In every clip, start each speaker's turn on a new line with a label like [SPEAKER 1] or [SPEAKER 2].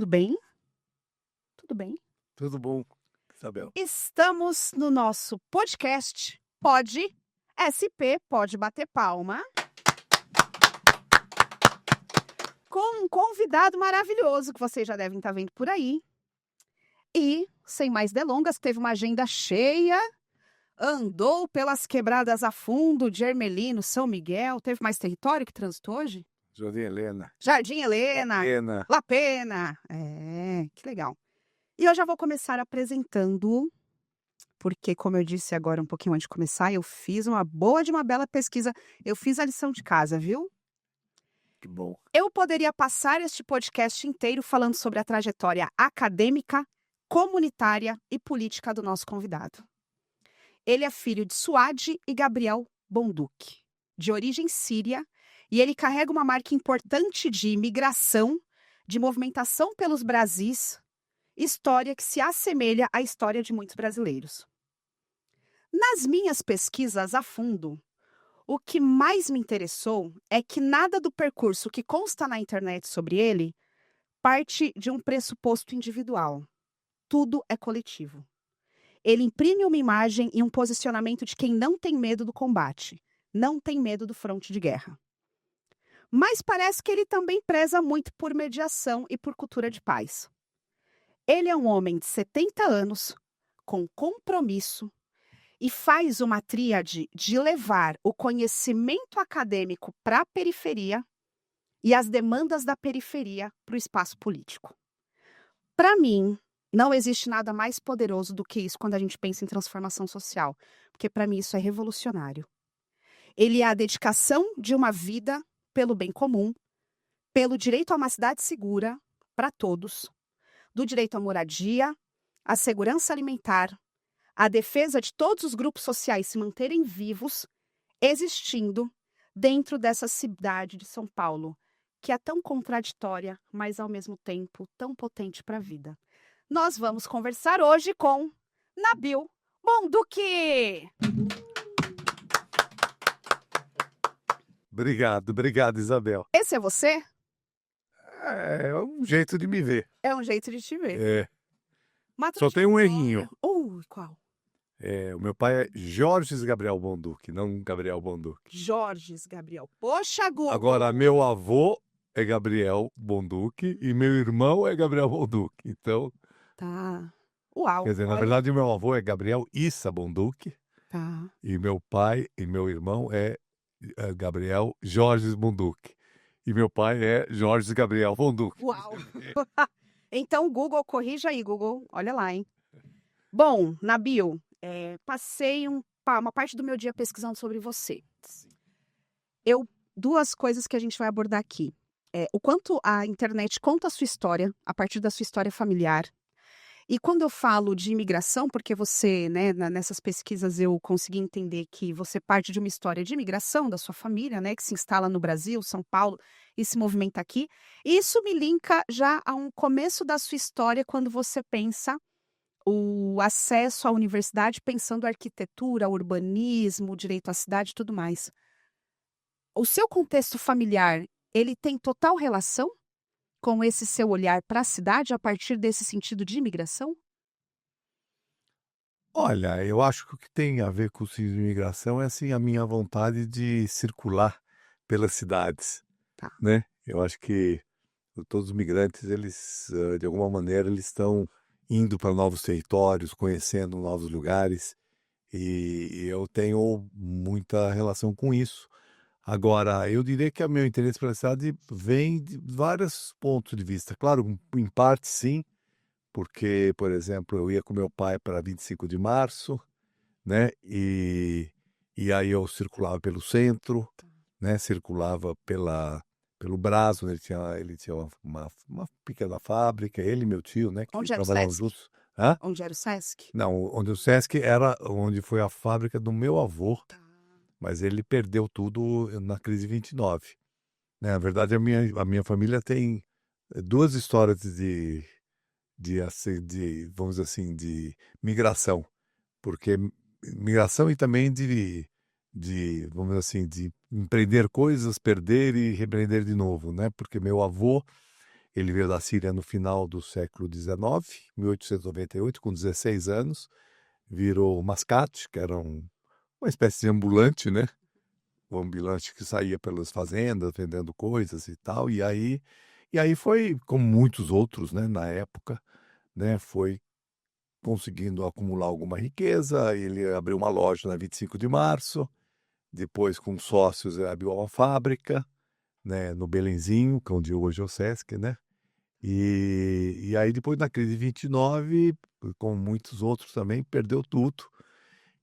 [SPEAKER 1] tudo bem? Tudo bem.
[SPEAKER 2] Tudo bom, Isabel?
[SPEAKER 1] Estamos no nosso podcast Pode SP, Pode Bater Palma, com um convidado maravilhoso que vocês já devem estar vendo por aí. E, sem mais delongas, teve uma agenda cheia, andou pelas quebradas a fundo de Ermelino, São Miguel. Teve mais território que transitou hoje?
[SPEAKER 2] Jardim Helena.
[SPEAKER 1] Jardim Helena,
[SPEAKER 2] Helena.
[SPEAKER 1] La Pena. Que legal. E eu já vou começar apresentando, porque, como eu disse agora um pouquinho antes de começar, eu fiz uma bela pesquisa. Eu fiz a lição de casa, viu?
[SPEAKER 2] Que bom.
[SPEAKER 1] Eu poderia passar este podcast inteiro falando sobre a trajetória acadêmica, comunitária e política do nosso convidado. Ele é filho de Suad e Gabriel Bonduque, de origem síria, e ele carrega uma marca importante de imigração, de movimentação pelos Brasis, história que se assemelha à história de muitos brasileiros. Nas minhas pesquisas a fundo, o que mais me interessou é que nada do percurso que consta na internet sobre ele parte de um pressuposto individual. Tudo é coletivo. Ele imprime uma imagem e um posicionamento de quem não tem medo do combate, não tem medo do fronte de guerra. Mas parece que ele também preza muito por mediação e por cultura de paz. Ele é um homem de 70 anos, com compromisso, e faz uma tríade de levar o conhecimento acadêmico para a periferia e as demandas da periferia para o espaço político. Para mim, não existe nada mais poderoso do que isso quando a gente pensa em transformação social, porque para mim isso é revolucionário. Ele é a dedicação de uma vida pelo bem comum, pelo direito a uma cidade segura para todos, do direito à moradia, à segurança alimentar, à defesa de todos os grupos sociais se manterem vivos, existindo dentro dessa cidade de São Paulo, que é tão contraditória, mas ao mesmo tempo tão potente para a vida. Nós vamos conversar hoje com Nabil Bonduque.
[SPEAKER 2] Obrigado, Isabel.
[SPEAKER 1] Esse é você?
[SPEAKER 2] É um jeito de me ver.
[SPEAKER 1] É um jeito de te ver.
[SPEAKER 2] É.
[SPEAKER 1] Uma
[SPEAKER 2] Só tem um
[SPEAKER 1] trajetória.
[SPEAKER 2] errinho.
[SPEAKER 1] Qual?
[SPEAKER 2] O meu pai é Jorge Gabriel Bonduque, não Gabriel Bonduque.
[SPEAKER 1] Jorges Gabriel. Poxa, Google.
[SPEAKER 2] Agora, meu avô é Gabriel Bonduque e meu irmão é Gabriel Bonduque. Então,
[SPEAKER 1] Tá. Uau.
[SPEAKER 2] quer dizer, na
[SPEAKER 1] Olha.
[SPEAKER 2] verdade, meu avô é Gabriel Issa Bonduque
[SPEAKER 1] Tá.
[SPEAKER 2] e meu pai e meu irmão é Gabriel Jorge Bonduque. E meu pai é Jorge Gabriel Bonduque.
[SPEAKER 1] Uau. Então, Google, corrija aí, Google. Olha lá, hein? Bom, Nabil, passei uma parte do meu dia pesquisando sobre você. Duas coisas que a gente vai abordar aqui. O quanto a internet conta a sua história, a partir da sua história familiar. E quando eu falo de imigração, porque você, né, nessas pesquisas eu consegui entender que você parte de uma história de imigração da sua família, né, que se instala no Brasil, São Paulo, e se movimenta aqui. E isso me linka já a um começo da sua história, quando você pensa o acesso à universidade, pensando a arquitetura, urbanismo, direito à cidade e tudo mais. O seu contexto familiar, ele tem total relação com esse seu olhar para a cidade a partir desse sentido de imigração?
[SPEAKER 2] Olha, eu acho que o que tem a ver com o cisne de imigração é assim a minha vontade de circular pelas cidades,
[SPEAKER 1] Tá.
[SPEAKER 2] né? Eu acho que todos os migrantes, eles, de alguma maneira, eles estão indo para novos territórios, conhecendo novos lugares, e eu tenho muita relação com isso. Agora, eu diria que o meu interesse pela cidade vem de vários pontos de vista. Claro, em parte sim, porque, por exemplo, eu ia com meu pai para 25 de março, né? E aí eu circulava pelo centro, né? Circulava pelo Brás, onde ele tinha uma pequena fábrica, ele e meu tio, né? Que
[SPEAKER 1] Onde era o
[SPEAKER 2] trabalhavam
[SPEAKER 1] Sesc?
[SPEAKER 2] juntos. Hã?
[SPEAKER 1] Onde era o Sesc?
[SPEAKER 2] Não, onde o Sesc era onde foi a fábrica do meu avô,
[SPEAKER 1] Tá.
[SPEAKER 2] mas ele perdeu tudo na crise de 29. Né? Na verdade, a minha família tem duas histórias vamos dizer assim, de migração, porque migração e também vamos dizer assim, de empreender coisas, perder e repreender de novo, né? Porque meu avô, Ele veio da Síria no final do século XIX, 1898, com 16 anos. Virou mascate, que era uma espécie de ambulante, né? Um ambulante que saía pelas fazendas vendendo coisas e tal. E aí foi, como muitos outros, né, na época, né, foi conseguindo acumular alguma riqueza. Ele abriu uma loja na 25 de março, depois com sócios ele abriu uma fábrica, né, no Belenzinho, que é onde hoje é o Sesc, né? E aí depois na crise de 29, como muitos outros também, perdeu tudo.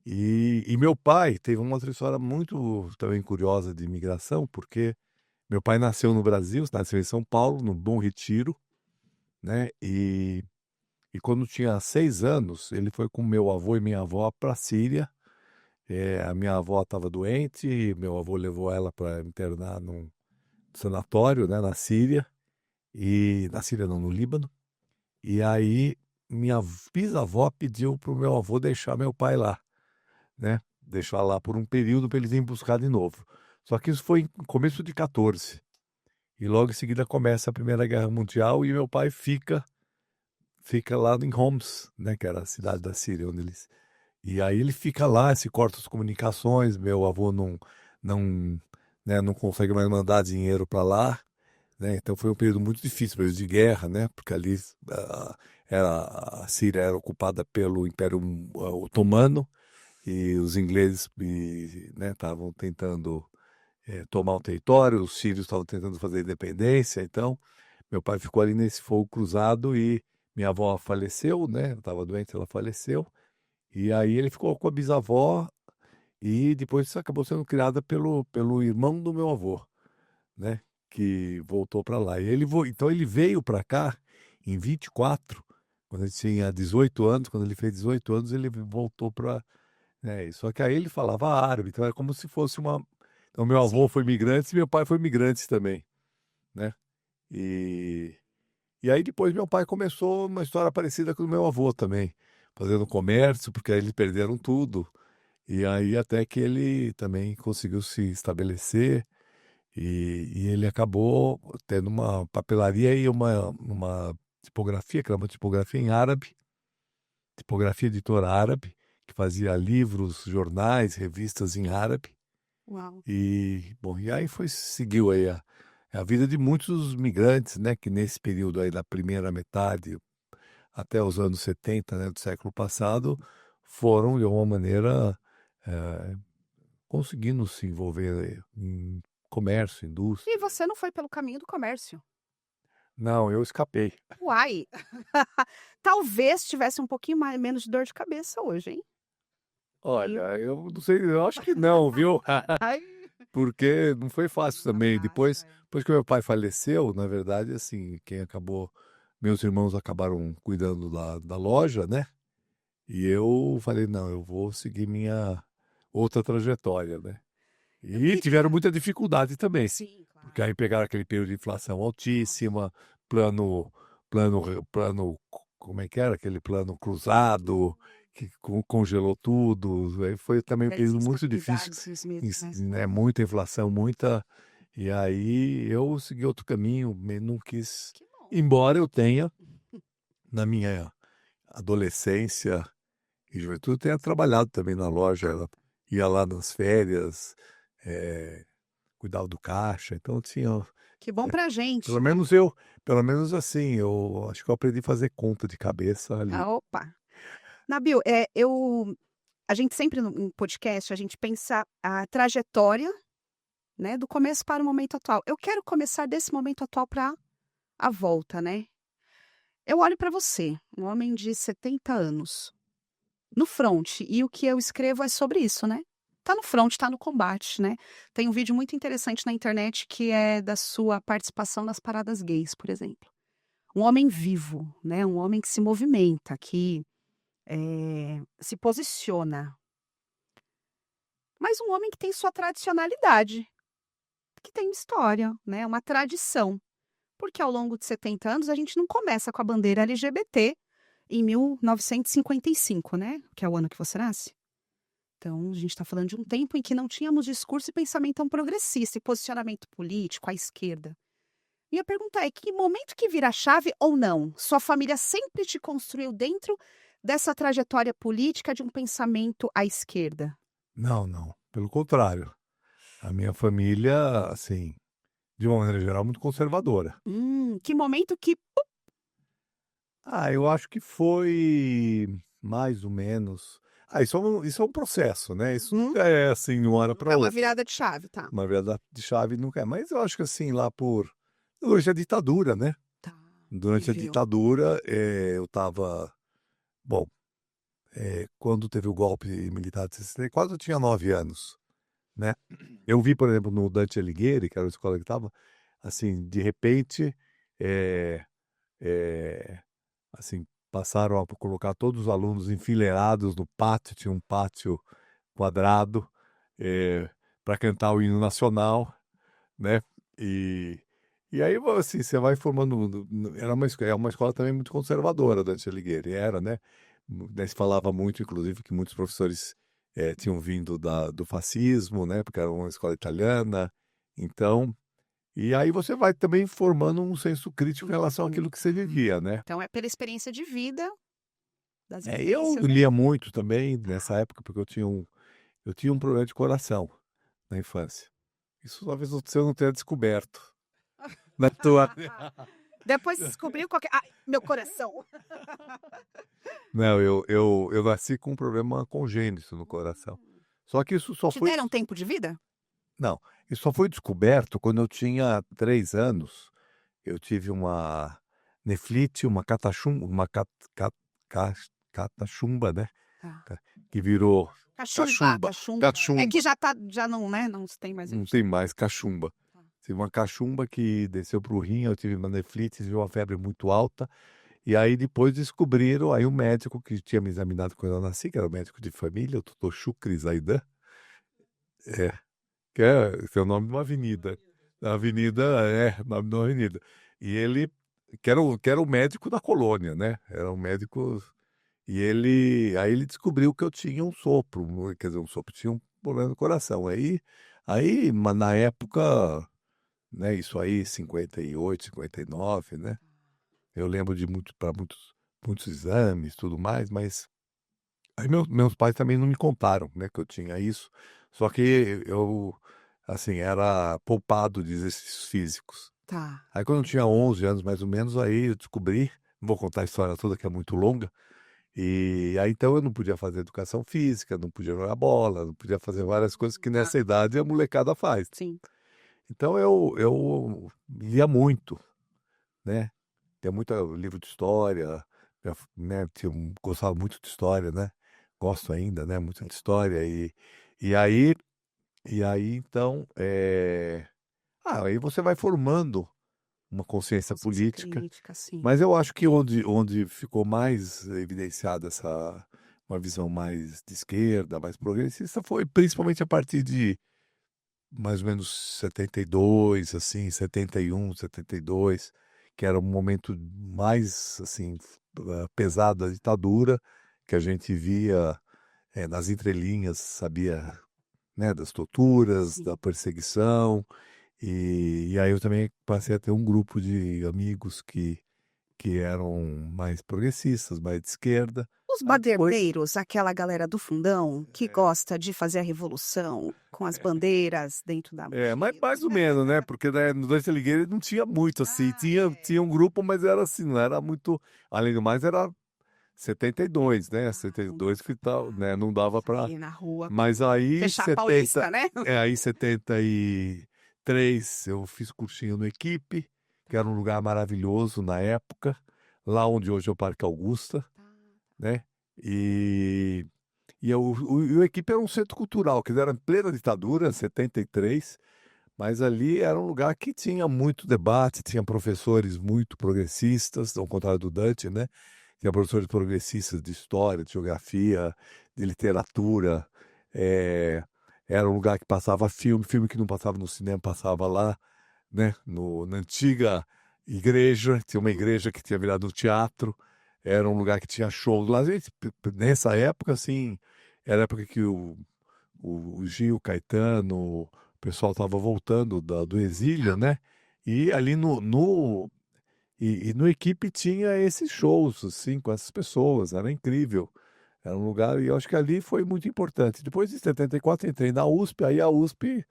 [SPEAKER 2] E meu pai teve uma outra história muito também curiosa de imigração, porque meu pai nasceu no Brasil, nasceu em São Paulo, no Bom Retiro, né? E quando tinha 6 anos, ele foi com meu avô e minha avó para a Síria. A minha avó estava doente, e meu avô levou ela para internar num sanatório, né, na Síria. E na Síria não, no Líbano. E aí minha bisavó pediu para o meu avô deixar meu pai lá, né? Deixar lá por um período para eles irem buscar de novo. Só que isso foi no começo de 14. E logo em seguida começa a Primeira Guerra Mundial e meu pai fica lá em Homs, né, que era a cidade da Síria onde eles. E aí ele fica lá, se corta as comunicações, meu avô não, né, não consegue mais mandar dinheiro para lá, né? Então foi um período muito difícil, período de guerra, né? Porque ali a Síria era ocupada pelo Império Otomano e os ingleses né, estavam tentando tomar o território, os sírios estavam tentando fazer independência. Então meu pai ficou ali nesse fogo cruzado e minha avó faleceu, né? Estava doente, ela faleceu. E aí ele ficou com a bisavó e depois acabou sendo criada pelo irmão do meu avô, né? Que voltou para lá. Então ele veio para cá em 24, quando ele tinha 18 anos. Quando ele fez 18 anos, ele voltou para. Só que aí ele falava árabe, então era como se fosse uma. Então meu avô
[SPEAKER 1] Sim.
[SPEAKER 2] foi migrante e meu pai foi migrante também, né? E, e aí depois meu pai começou uma história parecida com o meu avô também, fazendo comércio, porque aí eles perderam tudo. E aí até que ele também conseguiu se estabelecer e ele acabou tendo uma papelaria e uma tipografia, que era uma tipografia em árabe, tipografia editora árabe, que fazia livros, jornais, revistas em árabe.
[SPEAKER 1] Uau.
[SPEAKER 2] E, bom, e aí seguiu aí a vida de muitos migrantes, né, que nesse período aí da primeira metade até os anos 70, né, do século passado, foram, de alguma maneira, eh, conseguindo se envolver em comércio,
[SPEAKER 1] E
[SPEAKER 2] indústria.
[SPEAKER 1] você não foi pelo caminho do comércio?
[SPEAKER 2] Não, eu escapei.
[SPEAKER 1] Uai! Talvez tivesse um pouquinho menos de dor de cabeça hoje, hein? Eu
[SPEAKER 2] Olha, eu não sei, eu acho que não, viu?
[SPEAKER 1] Ai,
[SPEAKER 2] Porque não foi fácil
[SPEAKER 1] não é
[SPEAKER 2] também.
[SPEAKER 1] fácil,
[SPEAKER 2] Depois,
[SPEAKER 1] é.
[SPEAKER 2] depois que meu pai faleceu, na verdade, assim, meus irmãos acabaram cuidando da loja, né? E eu falei, não, eu vou seguir minha outra trajetória, né?
[SPEAKER 1] Eu
[SPEAKER 2] E tiveram
[SPEAKER 1] queria
[SPEAKER 2] muita dificuldade também,
[SPEAKER 1] sim,
[SPEAKER 2] porque
[SPEAKER 1] claro.
[SPEAKER 2] aí pegaram aquele período de inflação
[SPEAKER 1] Nossa,
[SPEAKER 2] altíssima, plano, como é que era? Aquele plano cruzado, que congelou tudo. Aí foi também um período
[SPEAKER 1] grandes
[SPEAKER 2] muito difícil,
[SPEAKER 1] expectativas, os medos, né.
[SPEAKER 2] né? Muita inflação, muita. E aí eu segui outro caminho, não quis.
[SPEAKER 1] Que bom.
[SPEAKER 2] Embora eu tenha, na minha adolescência e juventude, tenha trabalhado também na loja, ia lá nas férias, cuidava do caixa, então tinha.
[SPEAKER 1] Que bom pra gente,
[SPEAKER 2] Pelo
[SPEAKER 1] né.
[SPEAKER 2] menos eu, pelo menos assim, eu acho que eu aprendi a fazer conta de cabeça ali.
[SPEAKER 1] Ah, opa. Nabil, a gente sempre no em podcast, a gente pensa a trajetória, né, do começo para o momento atual. Eu quero começar desse momento atual para a volta, né. Eu olho para você, um homem de 70 anos, no front, e o que eu escrevo é sobre isso, né. Tá no front, tá no combate, né. Tem um vídeo muito interessante na internet que é da sua participação nas paradas gays, por exemplo. Um homem vivo, né, um homem que se movimenta, que, se posiciona, mas um homem que tem sua tradicionalidade, que tem história, né, uma tradição. Porque ao longo de 70 anos a gente não começa com a bandeira LGBT em 1955, né, que é o ano que você nasce. Então a gente está falando de um tempo em que não tínhamos discurso e pensamento tão progressista e posicionamento político à esquerda. E a pergunta é: que momento que vira a chave ou não? Sua família sempre te construiu dentro dessa trajetória política de um pensamento à esquerda?
[SPEAKER 2] Não, não, pelo contrário. A minha família, assim, de uma maneira geral, muito conservadora.
[SPEAKER 1] Que momento que
[SPEAKER 2] Eu acho que foi mais ou menos. Isso é um processo, né? Isso
[SPEAKER 1] Uhum.
[SPEAKER 2] nunca é assim de uma hora para
[SPEAKER 1] é uma
[SPEAKER 2] outra.
[SPEAKER 1] virada de chave, tá.
[SPEAKER 2] Uma virada de chave nunca é. Mas eu acho que assim, lá por. Durante a ditadura, né?
[SPEAKER 1] Tá,
[SPEAKER 2] Durante a
[SPEAKER 1] viveu.
[SPEAKER 2] ditadura, eu estava. Bom, quando teve o golpe militar de 64, eu tinha 9 anos, né? Eu vi, por exemplo, no Dante Alighieri, que era a escola que estava, assim, de repente, é, é, assim, passaram a colocar todos os alunos enfileirados no pátio, tinha um pátio quadrado, para cantar o hino nacional, né? E, e aí, assim, você vai formando. É uma escola também muito conservadora, Dante Alighieri, era, né? Daí se falava muito, inclusive, que muitos professores tinham vindo do fascismo, né? Porque era uma escola italiana. Então, e aí você vai também formando um senso crítico em relação àquilo que você vivia, né?
[SPEAKER 1] Então é pela experiência de vida, das
[SPEAKER 2] Eu
[SPEAKER 1] vivências, né.
[SPEAKER 2] lia muito também nessa época, porque eu tinha um problema de coração na infância. Isso talvez você não tenha descoberto na tua.
[SPEAKER 1] Depois descobriu qual que é ai, meu coração.
[SPEAKER 2] Não, eu nasci com um problema congênito no coração. Só que isso só
[SPEAKER 1] Te
[SPEAKER 2] foi.
[SPEAKER 1] deram tempo de vida?
[SPEAKER 2] Não, isso só foi descoberto quando eu tinha 3 anos. Eu tive uma neflite, uma catachumba, catachumba, né?
[SPEAKER 1] Tá.
[SPEAKER 2] Que virou
[SPEAKER 1] Cachumba,
[SPEAKER 2] cachumba.
[SPEAKER 1] cachumba. É
[SPEAKER 2] Cachumba.
[SPEAKER 1] que já não, né, não se tem mais
[SPEAKER 2] Não
[SPEAKER 1] isso.
[SPEAKER 2] tem mais cachumba.
[SPEAKER 1] Tá.
[SPEAKER 2] Tive uma cachumba que desceu para o rim, eu tive uma neflite, tive uma febre muito alta. E aí depois descobriram, aí o médico que tinha me examinado quando eu nasci, que era o médico de família, o doutor Shukri Zaidan, é, que é o nome de uma avenida. A avenida, nome de uma avenida. E ele, que era o médico da colônia, né? Era um médico. Aí ele descobriu que eu tinha um sopro, quer dizer, um sopro, tinha um problema no coração. Mas na época, né, isso aí, 58, 59, né? Eu lembro de muitos exames, tudo mais, mas aí meus pais também não me contaram, né, que eu tinha isso. Só que eu, assim, era poupado de exercícios físicos.
[SPEAKER 1] Tá.
[SPEAKER 2] Aí quando eu tinha 11 anos, mais ou menos, aí eu descobri, não vou contar a história toda, que é muito longa, e aí então eu não podia fazer educação física, não podia jogar bola, não podia fazer várias coisas que nessa idade a molecada faz.
[SPEAKER 1] Sim.
[SPEAKER 2] Então eu lia muito, né? Tem muito livro de história, né? Gostava muito de história, né? Gosto ainda, né? Muito de história. E aí, então, aí você vai formando uma consciência
[SPEAKER 1] Consciência
[SPEAKER 2] política,
[SPEAKER 1] crítica, sim.
[SPEAKER 2] mas eu acho que onde ficou mais evidenciada uma visão mais de esquerda, mais progressista, foi principalmente a partir de mais ou menos 72, assim, 71, 72, que era um momento mais, assim, pesado da ditadura, que a gente via nas entrelinhas, sabia, né, das torturas,
[SPEAKER 1] Sim.
[SPEAKER 2] da perseguição, e aí eu também passei a ter um grupo de amigos que eram mais progressistas, mais de esquerda.
[SPEAKER 1] Os
[SPEAKER 2] Aí depois,
[SPEAKER 1] baderneiros, aquela galera do fundão que gosta de fazer a revolução com as bandeiras dentro da
[SPEAKER 2] mas
[SPEAKER 1] mochila.
[SPEAKER 2] mais ou menos, né? Porque, né, no Dante Alighieri não tinha muito, assim. Tinha um grupo, mas era assim, não era muito. Além do mais, era 72, né?
[SPEAKER 1] Não
[SPEAKER 2] 72
[SPEAKER 1] dava
[SPEAKER 2] que tal,
[SPEAKER 1] pra
[SPEAKER 2] né? Não dava para.
[SPEAKER 1] sair na rua
[SPEAKER 2] Mas aí,
[SPEAKER 1] fechar a Paulista, né?
[SPEAKER 2] 73, eu fiz cursinho no Equipe, que era um lugar maravilhoso na época, lá onde hoje é o Parque Augusta, né? E, o Equipe era um centro cultural, que era em plena ditadura, 73, mas ali era um lugar que tinha muito debate, tinha professores muito progressistas, ao contrário do Dante, né? Tinha professores progressistas de história, de geografia, de literatura. eh, Era um lugar que passava filme que não passava no cinema, passava lá, né? Na antiga igreja, tinha uma igreja que tinha virado um teatro, era um lugar que tinha show lá. Nessa época, assim, era a época que o Gil, Caetano, o pessoal estava voltando do exílio, né? E ali no equipe tinha esses shows, assim, com essas pessoas, era incrível. Era um lugar, e eu acho que ali foi muito importante. Depois de 74 entrei na USP, aí a USP,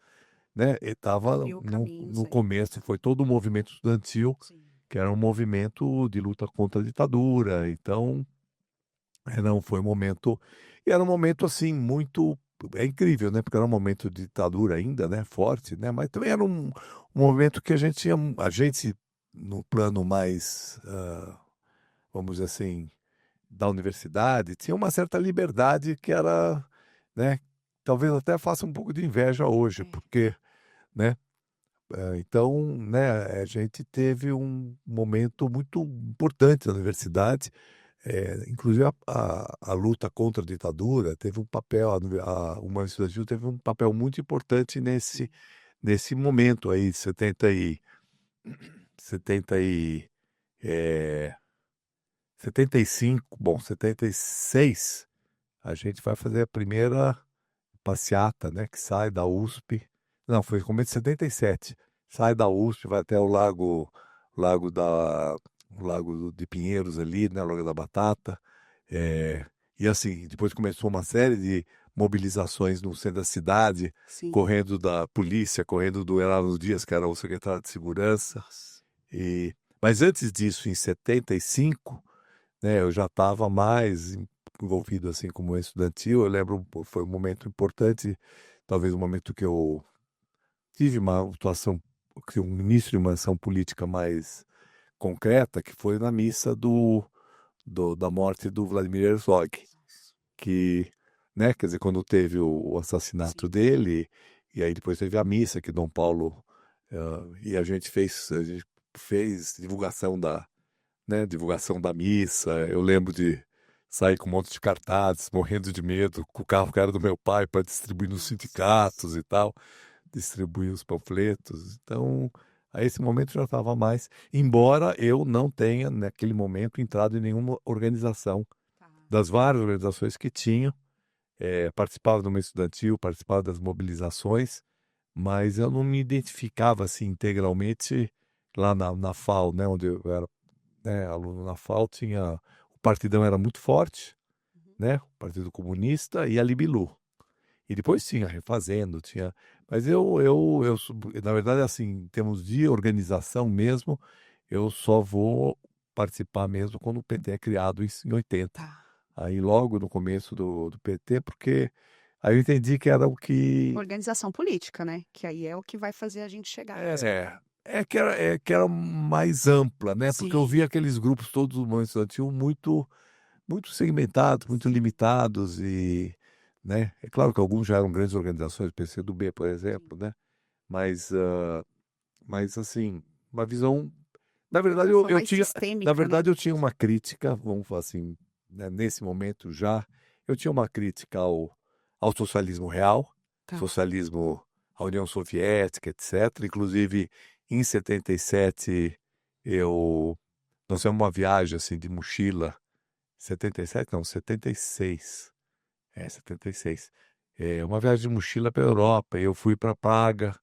[SPEAKER 2] né, estava
[SPEAKER 1] Abriu caminhos
[SPEAKER 2] no
[SPEAKER 1] aí.
[SPEAKER 2] começo, foi todo o movimento estudantil,
[SPEAKER 1] Sim.
[SPEAKER 2] que era um movimento de luta contra a ditadura. Então, não, foi um momento, e era um momento, assim, muito, é incrível, né, porque era um momento de ditadura ainda, né, forte, né, mas também era um momento que a gente tinha, a gente, no plano mais, vamos dizer assim, da universidade, tinha uma certa liberdade que era, né, talvez até faça um pouco de inveja hoje,
[SPEAKER 1] É.
[SPEAKER 2] porque, né, então, né, a gente teve um momento muito importante na universidade, inclusive a luta contra a ditadura teve um papel, a Humanistas Estudantil teve um papel muito importante nesse momento aí, 70 eh, 75, bom, 76, a gente vai fazer a primeira passeata, né, que sai da USP. Não, foi começo de 77. Sai da USP, vai até Lago da, o Lago de Pinheiros ali, né, Lago da Batata. É, e assim, depois começou uma série de mobilizações no centro da cidade,
[SPEAKER 1] Sim.
[SPEAKER 2] correndo da polícia, correndo do Heraldo Dias, que era o secretário de segurança.
[SPEAKER 1] Nossa.
[SPEAKER 2] Mas antes disso, em 75, né, eu já estava mais envolvido assim como estudantil. Eu lembro, foi um momento importante, talvez um momento que eu tive uma atuação, um início de uma ação política mais concreta, que foi na missa da morte do Vladimir Herzog, que, né, quer dizer, quando teve o assassinato
[SPEAKER 1] Sim.
[SPEAKER 2] dele, e aí depois teve a missa que Dom Paulo, e a gente fez divulgação divulgação da missa. Eu lembro de sair com um monte de cartazes, morrendo de medo, com o carro que era do meu pai para distribuir nos sindicatos e tal, distribuir os panfletos. Então, a esse momento já estava mais, embora eu não tenha, naquele momento, entrado em nenhuma organização,
[SPEAKER 1] Tá.
[SPEAKER 2] das várias organizações que tinham, participava do meu estudantil, participava das mobilizações, mas eu não me identificava assim integralmente lá na FAO, né, onde eu era, né, aluno na FAO. O Partidão era muito forte,
[SPEAKER 1] Uhum.
[SPEAKER 2] né, o Partido Comunista e a Libilu. E depois tinha Refazendo, mas na verdade, assim, em termos de organização mesmo, eu só vou participar mesmo quando o PT é criado em 80.
[SPEAKER 1] Tá.
[SPEAKER 2] Aí logo no começo do PT, porque aí eu entendi que era o que
[SPEAKER 1] Organização política, né? Que aí é o que vai fazer a gente chegar nesse
[SPEAKER 2] é, que era mais ampla, né? Porque eu
[SPEAKER 1] Sim.
[SPEAKER 2] via aqueles grupos todos do movimento estudantil muito segmentados, muito limitados, e, né? É claro que alguns já eram grandes organizações, PCdoB, por
[SPEAKER 1] Sim.
[SPEAKER 2] exemplo, né? Mas, mas assim, uma visão. Na verdade,
[SPEAKER 1] Organização
[SPEAKER 2] eu
[SPEAKER 1] mais
[SPEAKER 2] tinha, na
[SPEAKER 1] sistêmica, né?
[SPEAKER 2] verdade, eu tinha uma crítica, vamos falar assim, né, nesse momento já, eu tinha uma crítica ao socialismo real,
[SPEAKER 1] Tá.
[SPEAKER 2] socialismo, à União Soviética, etc. Inclusive, em 77, nós fizemos uma viagem assim de mochila, 77 não, 76, 76. Uma viagem de mochila para a Europa, e eu fui para Praga,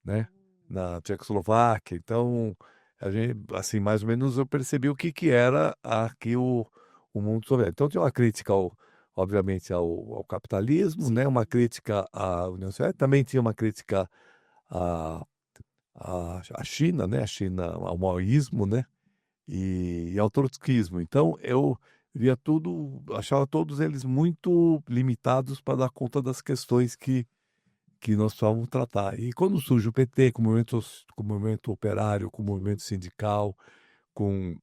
[SPEAKER 2] né, na Tchecoslováquia. Então, a gente, assim, mais ou menos eu percebi o que era aqui o mundo soviético. Então, tinha uma crítica, obviamente, ao capitalismo, né,
[SPEAKER 1] Sim.
[SPEAKER 2] uma crítica à União Soviética, também tinha uma crítica à, à China, né, ao maoísmo, né, e ao trotskismo. Então, eu via tudo, achava todos eles muito limitados para dar conta das questões que nós precisávamos tratar. E quando surge o PT, com o movimento operário, com o movimento sindical, com,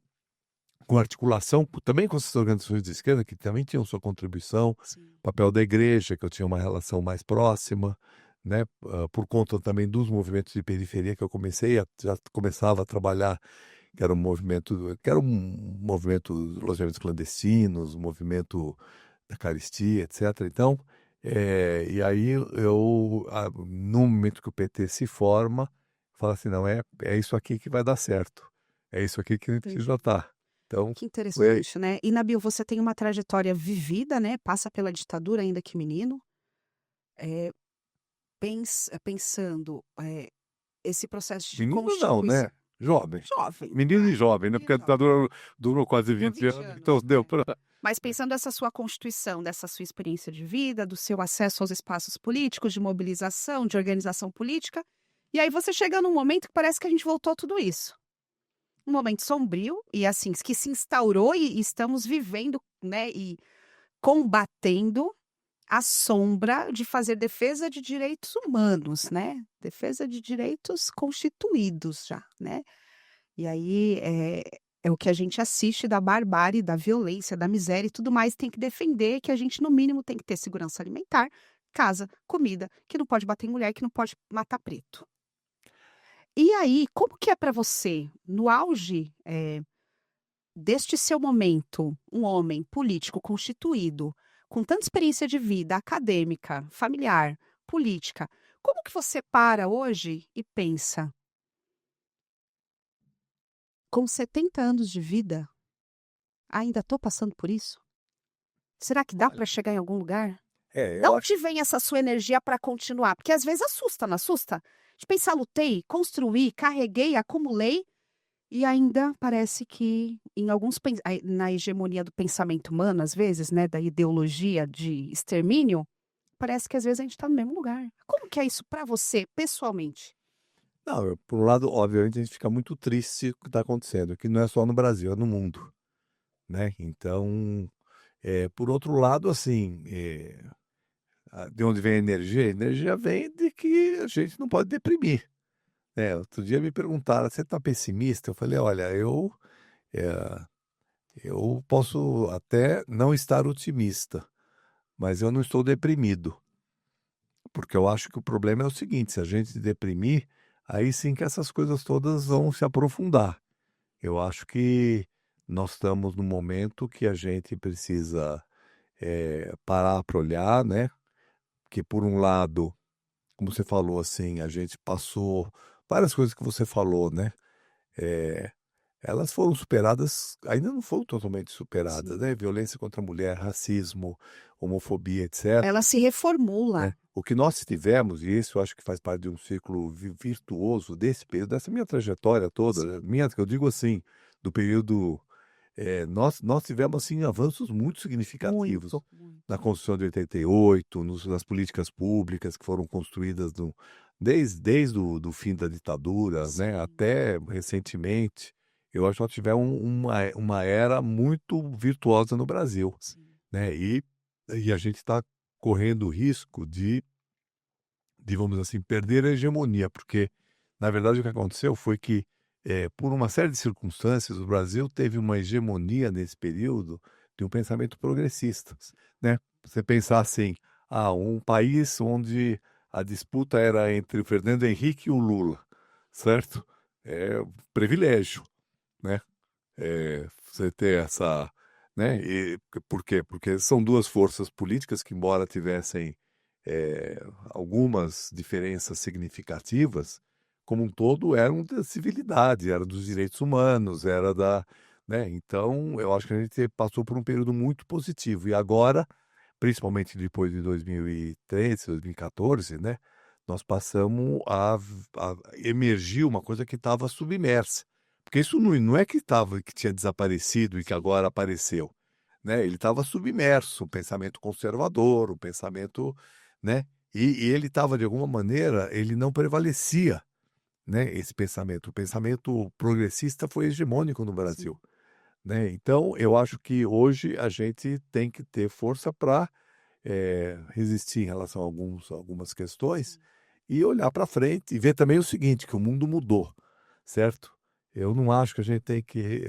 [SPEAKER 2] com articulação também com essas organizações de esquerda, que também tinham sua contribuição,
[SPEAKER 1] Sim.
[SPEAKER 2] papel da igreja, que eu tinha uma relação mais próxima, né, por conta também dos movimentos de periferia que eu já começava a trabalhar, que era um movimento dos alojamentos clandestinos, um movimento da caristia, etc. Então, e aí no momento que o PT se forma, fala assim, não, é isso aqui que vai dar certo. É isso aqui que a gente
[SPEAKER 1] Entendi.
[SPEAKER 2] precisa estar. Então,
[SPEAKER 1] Que
[SPEAKER 2] foi aí.
[SPEAKER 1] interessante, né? E, Nabil, você tem uma trajetória vivida, né? Passa pela ditadura ainda que menino. É, pensando, esse processo de
[SPEAKER 2] Menino não,
[SPEAKER 1] constituição.
[SPEAKER 2] né? Jovem.
[SPEAKER 1] Jovem.
[SPEAKER 2] Menino e jovem, né?
[SPEAKER 1] Menino e
[SPEAKER 2] Porque durou quase
[SPEAKER 1] Durou
[SPEAKER 2] 20
[SPEAKER 1] 20
[SPEAKER 2] anos,
[SPEAKER 1] anos,
[SPEAKER 2] então deu
[SPEAKER 1] é.
[SPEAKER 2] para.
[SPEAKER 1] Mas pensando nessa sua constituição, dessa sua experiência de vida, do seu acesso aos espaços políticos, de mobilização, de organização política, e aí você chega num momento que parece que a gente voltou a tudo isso. Um momento sombrio e assim, que se instaurou e estamos vivendo, né, e combatendo a sombra de fazer defesa de direitos humanos, né? Defesa de direitos constituídos já, né? E aí é o que a gente assiste da barbárie, da violência, da miséria e tudo mais, tem que defender que a gente, no mínimo, tem que ter segurança alimentar, casa, comida, que não pode bater em mulher, que não pode matar preto. E aí, como que é para você, no auge deste seu momento, um homem político constituído, com tanta experiência de vida acadêmica, familiar, política, como que você para hoje e pensa, com 70 anos de vida, ainda estou passando por isso? Será que dá
[SPEAKER 2] Olha,
[SPEAKER 1] para chegar em algum lugar? De
[SPEAKER 2] eu acho.
[SPEAKER 1] onde vem essa sua energia para continuar? Porque às vezes assusta, não assusta? De pensar, lutei, construí, carreguei, acumulei, e ainda parece que em na hegemonia do pensamento humano, às vezes, né, da ideologia de extermínio, parece que às vezes a gente está no mesmo lugar. Como que é isso para você, pessoalmente?
[SPEAKER 2] Não, por um lado, obviamente, a gente fica muito triste com o que está acontecendo, que não é só no Brasil, é no mundo, né? Então, por outro lado, assim, de onde vem a energia? A energia vem de que a gente não pode deprimir, né? Outro dia me perguntaram, você está pessimista? Eu falei, olha, eh, eu posso até não estar otimista, mas eu não estou deprimido, porque eu acho que o problema é o seguinte, se a gente se deprimir, aí sim que essas coisas todas vão se aprofundar. Eu acho que nós estamos num momento que a gente precisa parar para olhar, né? Que por um lado, como você falou assim, a gente passou várias coisas que você falou, né? Eh, Elas foram superadas, ainda não foram totalmente superadas,
[SPEAKER 1] Sim.
[SPEAKER 2] né? Violência contra a mulher, racismo, homofobia, etc.
[SPEAKER 1] Ela se
[SPEAKER 2] Né?
[SPEAKER 1] reformula.
[SPEAKER 2] O que nós tivemos, e isso eu acho que faz parte de um ciclo virtuoso desse período, dessa minha trajetória toda,
[SPEAKER 1] Sim.
[SPEAKER 2] né? Minha, que eu digo assim, do período. Nós tivemos assim, avanços muito significativos
[SPEAKER 1] Muito,
[SPEAKER 2] na
[SPEAKER 1] muito.
[SPEAKER 2] Constituição de 88, nas políticas públicas que foram construídas desde o do fim da ditadura, né,
[SPEAKER 1] Sim,
[SPEAKER 2] até recentemente. Eu acho que nós tivemos uma era muito virtuosa no Brasil,
[SPEAKER 1] sim.
[SPEAKER 2] né? E a gente está correndo o risco de, vamos dizer assim, perder a hegemonia, porque, na verdade, o que aconteceu foi que, por uma série de circunstâncias, o Brasil teve uma hegemonia nesse período de um pensamento progressista, né? Você pensar assim, um país onde a disputa era entre o Fernando Henrique e o Lula, certo? É um privilégio, né? Você ter essa, né? E por quê? Porque são duas forças políticas que, embora tivessem algumas diferenças significativas, como um todo eram da civilidade, era dos direitos humanos, era da, né? Então, eu acho que a gente passou por um período muito positivo. E agora, principalmente depois de 2013, 2014, né? Nós passamos a emergir uma coisa que estava submersa. Porque isso não é que tinha desaparecido e que agora apareceu, né? Ele estava submerso, o pensamento conservador, o pensamento, né? E ele estava, de alguma maneira, ele não prevalecia, né? Esse pensamento. O pensamento progressista foi hegemônico no
[SPEAKER 1] Sim,
[SPEAKER 2] Brasil, né? Então, eu acho que hoje a gente tem que ter força para resistir em relação a algumas questões
[SPEAKER 1] sim.
[SPEAKER 2] e olhar para frente e ver também o seguinte, que o mundo mudou, certo? Eu não acho que a gente tem que,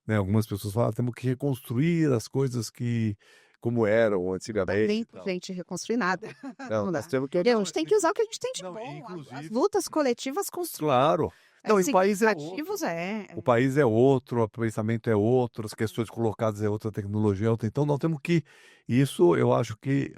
[SPEAKER 2] né, algumas pessoas falam, temos que reconstruir as coisas que como eram
[SPEAKER 1] Dá
[SPEAKER 2] antigamente e
[SPEAKER 1] tempo,
[SPEAKER 2] tal.
[SPEAKER 1] gente, reconstruir nada.
[SPEAKER 2] Não,
[SPEAKER 1] Não
[SPEAKER 2] nós
[SPEAKER 1] dá.
[SPEAKER 2] temos que,
[SPEAKER 1] A
[SPEAKER 2] não,
[SPEAKER 1] gente tem que usar o que a gente tem de
[SPEAKER 2] não,
[SPEAKER 1] bom. As
[SPEAKER 2] inclusive,
[SPEAKER 1] lutas coletivas construíram
[SPEAKER 2] claro. Não, o país é
[SPEAKER 1] significativos,
[SPEAKER 2] outro.
[SPEAKER 1] é.
[SPEAKER 2] O país é outro, o pensamento é outro, as questões colocadas é outra, a tecnologia é outra. Então, nós temos que. Isso eu acho que.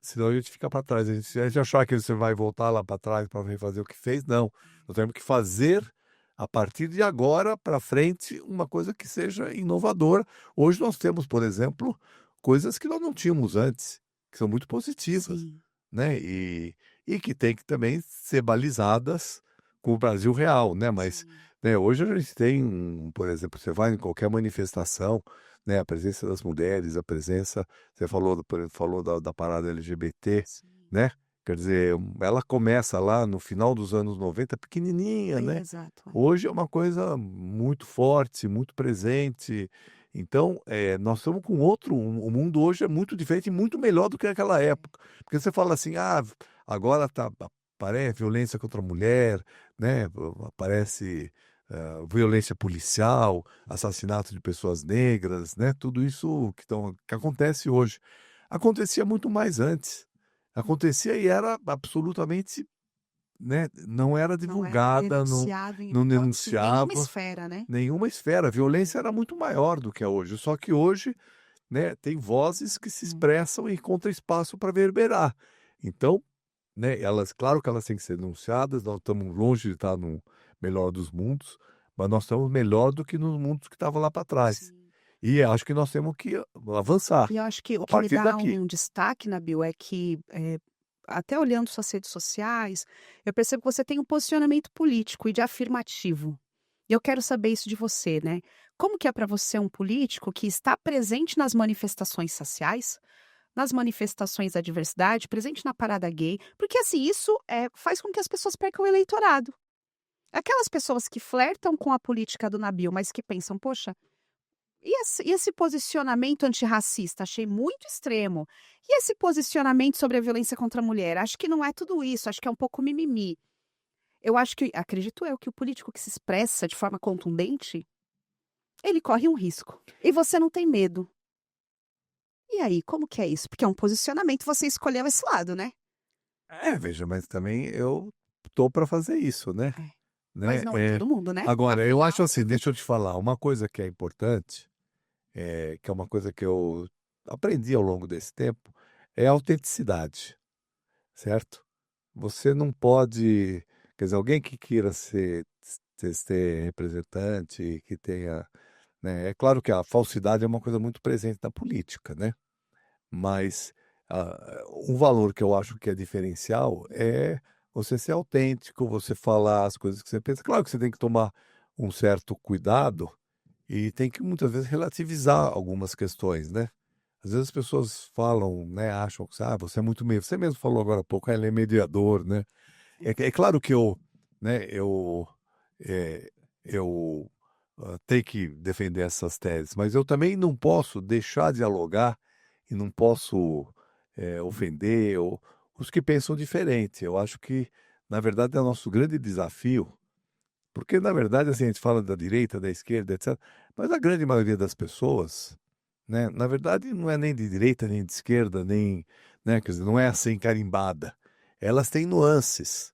[SPEAKER 2] Senão a gente fica para trás. Se a gente achar que você vai voltar lá para trás para refazer o que fez, não. Nós temos que fazer, a partir de agora para frente, uma coisa que seja inovadora. Hoje nós temos, por exemplo, coisas que nós não tínhamos antes, que são muito positivas,
[SPEAKER 1] Sim,
[SPEAKER 2] né? E que tem que também ser balizadas com o Brasil real, né? Mas
[SPEAKER 1] sim.
[SPEAKER 2] né? Hoje a gente tem, por exemplo, você vai em qualquer manifestação, né? A presença das mulheres, a presença, você falou, por exemplo, falou da parada LGBT,
[SPEAKER 1] Sim.
[SPEAKER 2] né? Quer dizer, ela começa lá no final dos anos 90, pequenininha, né?
[SPEAKER 1] Exato.
[SPEAKER 2] Hoje é uma coisa muito forte, muito presente. Então, nós estamos com outro. O mundo hoje é muito diferente e muito melhor do que naquela época. Porque você fala assim, agora aparece violência contra a mulher, né? Aparece violência policial, assassinato de pessoas negras, né? Tudo isso que acontece hoje. Acontecia muito mais antes. Acontecia e era absolutamente, né, não era
[SPEAKER 1] Não era
[SPEAKER 2] divulgada, não,
[SPEAKER 1] denunciado em
[SPEAKER 2] não
[SPEAKER 1] hipótese nenhuma
[SPEAKER 2] denunciava
[SPEAKER 1] esfera, né?
[SPEAKER 2] nenhuma esfera. A violência era muito maior do que é hoje. Só que hoje, né, tem vozes que se
[SPEAKER 1] Hum.
[SPEAKER 2] expressam e encontram espaço para reverberar. Então, né, claro que elas têm que ser denunciadas, nós estamos longe de estar no melhor dos mundos, mas nós estamos melhor do que nos mundos que estavam lá para trás.
[SPEAKER 1] Sim.
[SPEAKER 2] E acho que nós temos que avançar
[SPEAKER 1] E eu acho que o
[SPEAKER 2] a
[SPEAKER 1] que me
[SPEAKER 2] partir
[SPEAKER 1] dá
[SPEAKER 2] daqui.
[SPEAKER 1] um destaque, Nabil, é que, até olhando suas redes sociais, eu percebo que você tem um posicionamento político e de afirmativo. E eu quero saber isso de você, né. Como que é para você um político que está presente nas manifestações sociais, nas manifestações da diversidade, presente na parada gay? Porque, assim, isso, faz com que as pessoas percam o eleitorado. Aquelas pessoas que flertam com a política do Nabil, mas que pensam: "Poxa, e esse posicionamento antirracista? Achei muito extremo. E esse posicionamento sobre a violência contra a mulher? Acho que não é tudo isso, acho que é um pouco mimimi". Eu acho que acredito eu, que o político que se expressa de forma contundente, ele corre um risco. E você não tem medo. E aí, como que é isso? Porque é um posicionamento, você escolheu esse lado, né?
[SPEAKER 2] Veja, mas também eu tô para fazer isso, né?
[SPEAKER 1] É. Mas
[SPEAKER 2] Né?
[SPEAKER 1] não é todo mundo, né?
[SPEAKER 2] Agora, eu acho
[SPEAKER 1] Afinal.
[SPEAKER 2] assim, deixa eu te falar, uma coisa que é importante, que é uma coisa que eu aprendi ao longo desse tempo, é a autenticidade, certo? Você não pode, quer dizer, alguém que queira ser representante, que tenha, né? É claro que a falsidade é uma coisa muito presente na política, né? Mas um valor que eu acho que é diferencial é você ser autêntico, você falar as coisas que você pensa. Claro que você tem que tomar um certo cuidado e tem que muitas vezes relativizar algumas questões, né? Às vezes as pessoas falam, né, acham que você é muito meio. Você mesmo falou agora há pouco, ele é mediador, né? É claro que né, é, eu tenho que defender essas teses, mas eu também não posso deixar de dialogar e não posso ofender os que pensam diferente. Eu acho que, na verdade, é o nosso grande desafio, porque, na verdade, assim, a gente fala da direita, da esquerda, etc., mas a grande maioria das pessoas, né, na verdade, não é nem de direita, nem de esquerda, nem, né, quer dizer, não é assim carimbada. Elas têm nuances.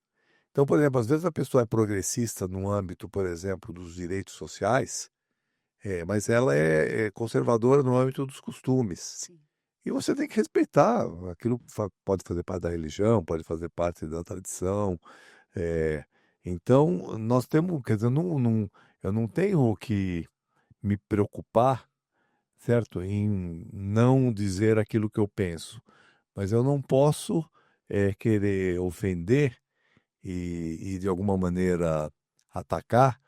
[SPEAKER 2] Então, por exemplo, às vezes a pessoa é progressista no âmbito, por exemplo, dos direitos sociais, mas ela é conservadora no âmbito dos costumes.
[SPEAKER 1] Sim.
[SPEAKER 2] E você tem que respeitar. Aquilo pode fazer parte da religião, pode fazer parte da tradição. eh, então, nós temos, quer dizer, eu não tenho que me preocupar, certo, em não dizer aquilo que eu penso, mas eu não posso querer ofender e de alguma maneira atacar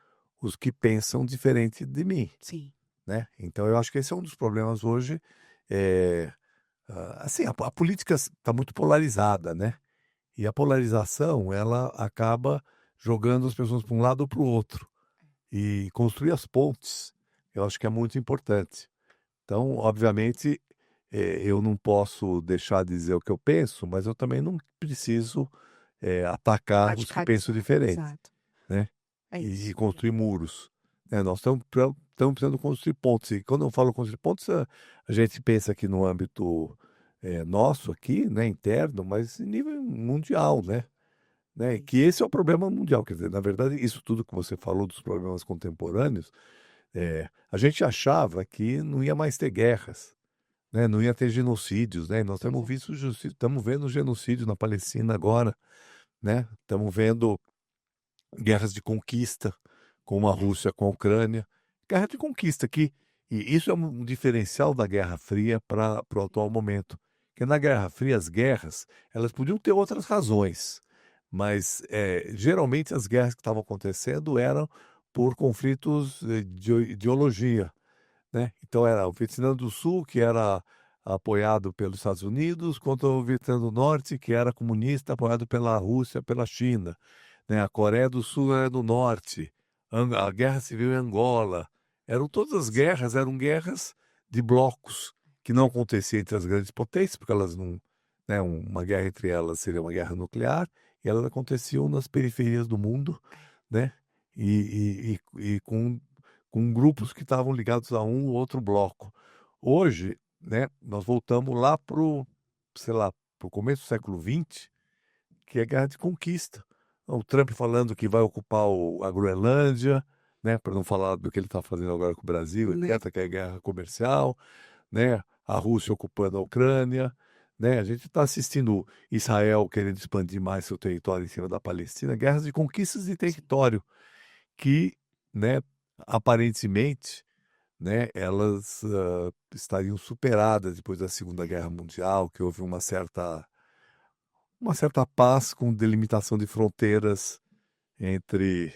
[SPEAKER 2] os que pensam diferente de mim,
[SPEAKER 1] Sim.
[SPEAKER 2] né? Então eu acho que esse é um dos problemas hoje. É, assim, a política está muito polarizada, né? E a polarização ela acaba jogando as pessoas para um lado ou para o outro e construir as pontes. Eu acho que é muito importante. Então, obviamente, eu não posso deixar de dizer o que eu penso, mas eu também não preciso atacar os que pensam
[SPEAKER 1] Radicalizar.
[SPEAKER 2] diferente,
[SPEAKER 1] Exato.
[SPEAKER 2] né?
[SPEAKER 1] É
[SPEAKER 2] E
[SPEAKER 1] isso.
[SPEAKER 2] construir muros. Né? Nós estamos precisando construir pontes. E quando eu falo construir pontes, a gente pensa aqui no âmbito nosso aqui, né, interno, mas em nível mundial, né? Que
[SPEAKER 1] Isso.
[SPEAKER 2] esse é o problema mundial. Quer dizer, na verdade, isso tudo que você falou dos problemas contemporâneos, a gente achava que não ia mais ter guerras, né? Não ia ter genocídios, né? E nós
[SPEAKER 1] Pois
[SPEAKER 2] temos
[SPEAKER 1] é.
[SPEAKER 2] visto, estamos vendo genocídio na Palestina agora, né? Estamos vendo guerras de conquista, como a Rússia com a Ucrânia. Guerra de conquista aqui. E isso é um diferencial da Guerra Fria para o atual momento. Porque na Guerra Fria, as guerras, elas podiam ter outras razões, mas geralmente as guerras que estavam acontecendo eram por conflitos de ideologia, né? Então era o Vietnã do Sul, que era apoiado pelos Estados Unidos, contra o Vietnã do Norte, que era comunista, apoiado pela Rússia, pela China, né? A Coreia do Sul era do Norte, a Guerra Civil em Angola. Todas as guerras eram guerras de blocos, que não aconteciam entre as grandes potências, porque elas não, né? Uma guerra entre elas seria uma guerra nuclear, e elas aconteciam nas periferias do mundo, né? E com grupos que estavam ligados a um ou outro bloco. Hoje, né, nós voltamos lá sei lá, pro começo do século XX, que é a guerra de conquista. O Trump falando que vai ocupar a Groenlândia, né, para não falar do que ele está fazendo agora com o Brasil,
[SPEAKER 1] Né?
[SPEAKER 2] etc., que é guerra comercial, né, a Rússia ocupando a Ucrânia, né, a gente está assistindo Israel querendo expandir mais seu território em cima da Palestina, guerras de conquistas de território que, né, aparentemente, né, elas estariam superadas depois da Segunda Guerra Mundial, que houve uma certa paz com delimitação de fronteiras entre,